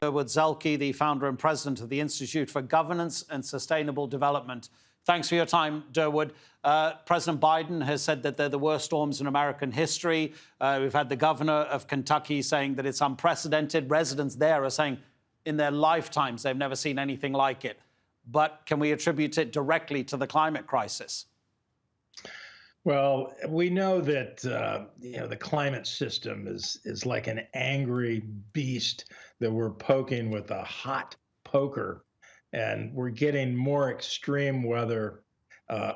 Durwood Zaelke, the founder and president of the Institute for Governance and Sustainable Development. Thanks for your time, Durwood. President Biden has said that they're the worst storms in American history. We've had the governor of Kentucky saying that it's unprecedented. Residents there are saying in their lifetimes they've never seen anything like it. But can we attribute it directly to the climate crisis? Well, we know that the climate system is like an angry beast that we're poking with a hot poker, and we're getting more extreme weather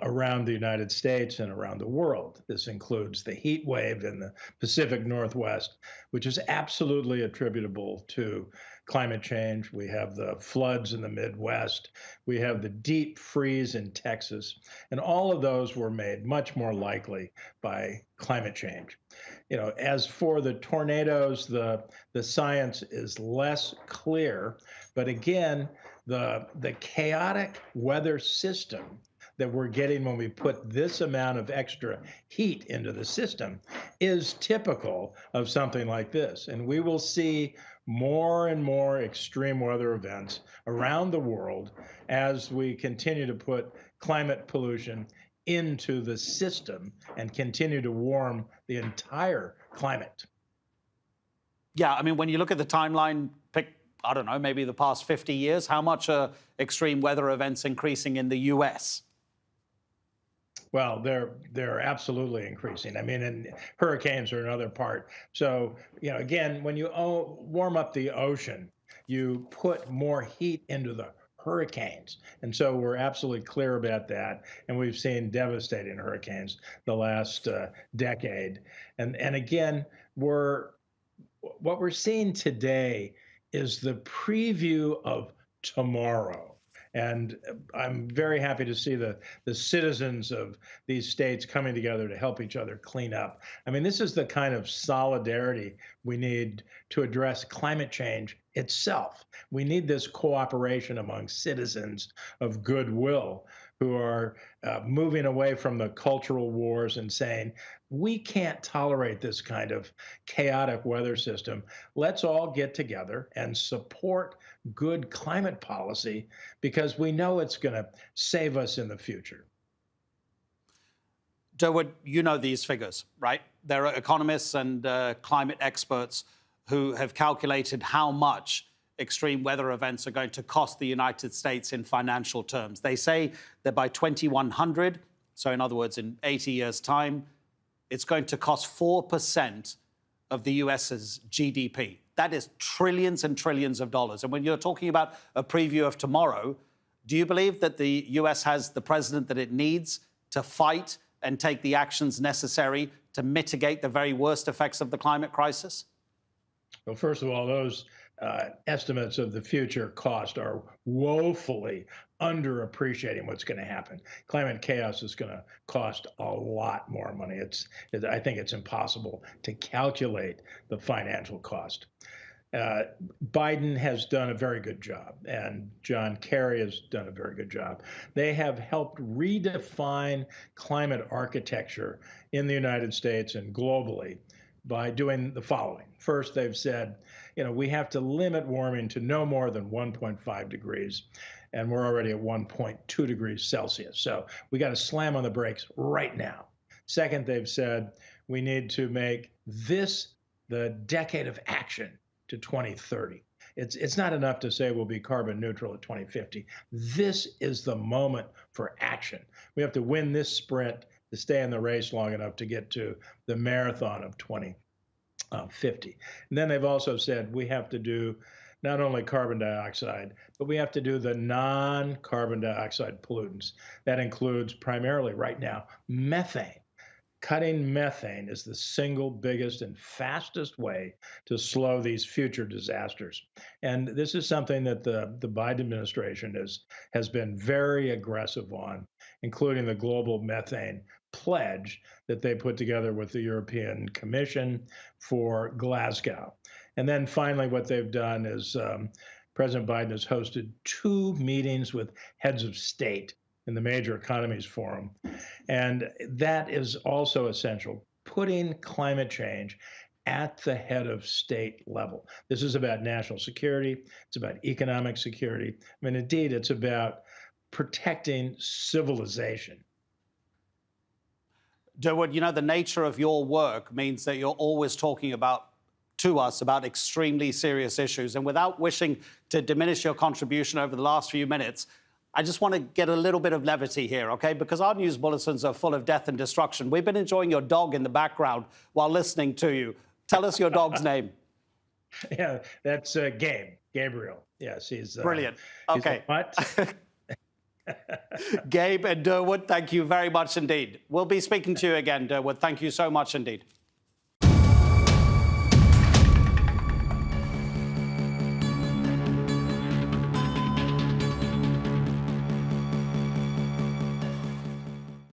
around the United States and around the world. This includes the heat wave in the Pacific Northwest, which is absolutely attributable to climate change. We have the floods in the Midwest. We have the deep freeze in Texas. And all of those were made much more likely by climate change. As for the tornadoes, the science is less clear. But again, the chaotic weather system that we're getting when we put this amount of extra heat into the system is typical of something like this. And we will see more and more extreme weather events around the world as we continue to put climate pollution into the system and continue to warm the entire climate. Yeah, I mean, when you look at the timeline, I don't know, maybe the past 50 years, how much are extreme weather events increasing in the U.S.? Well, they're absolutely increasing. I mean, and hurricanes are another part. So, again, when you warm up the ocean, you put more heat into the hurricanes. And so we're absolutely clear about that. And we've seen devastating hurricanes the last decade. And again, what we're seeing today is the preview of tomorrow. And I'm very happy to see the citizens of these states coming together to help each other clean up. I mean, this is the kind of solidarity we need to address climate change itself. We need this cooperation among citizens of goodwill who are moving away from the cultural wars and saying, we can't tolerate this kind of chaotic weather system. Let's all get together and support good climate policy because we know it's going to save us in the future. Durwood, you know these figures, right? There are economists and climate experts who have calculated how much extreme weather events are going to cost the United States in financial terms. They say that by 2100, so in other words, in 80 years' time, it's going to cost 4% of the US's GDP. That is trillions and trillions of dollars. And when you're talking about a preview of tomorrow, do you believe that the US has the president that it needs to fight and take the actions necessary to mitigate the very worst effects of the climate crisis? Well, first of all, those estimates of the future cost are woefully underappreciating what's going to happen. Climate chaos is going to cost a lot more money. I think it's impossible to calculate the financial cost. Biden has done a very good job, and John Kerry has done a very good job. They have helped redefine climate architecture in the United States and globally by doing the following. First, they've said, we have to limit warming to no more than 1.5 degrees, and we're already at 1.2 degrees Celsius. So we got to slam on the brakes right now. Second, they've said we need to make this the decade of action to 2030. It's not enough to say we'll be carbon neutral at 2050. This is the moment for action. We have to win this sprint to stay in the race long enough to get to the marathon of 2050. And then they've also said we have to do not only carbon dioxide, but we have to do the non-carbon dioxide pollutants. That includes primarily right now methane. Cutting methane is the single biggest and fastest way to slow these future disasters. And this is something that the Biden administration has been very aggressive on, including the global methane pledge that they put together with the European Commission for Glasgow. And then finally, what they've done is President Biden has hosted 2 meetings with heads of state in the Major Economies Forum. And that is also essential, putting climate change at the head of state level. This is about national security. It's about economic security. I mean, indeed, it's about protecting civilization. Durwood, you know, the nature of your work means that you're always talking to us about extremely serious issues. And without wishing to diminish your contribution over the last few minutes, I just want to get a little bit of levity here, OK? Because our news bulletins are full of death and destruction. We've been enjoying your dog in the background while listening to you. Tell us your dog's name. Yeah, that's Gabriel. Yes, he's brilliant. OK. What? Gabe and Durwood, thank you very much indeed. We'll be speaking to you again, Durwood. Thank you so much indeed.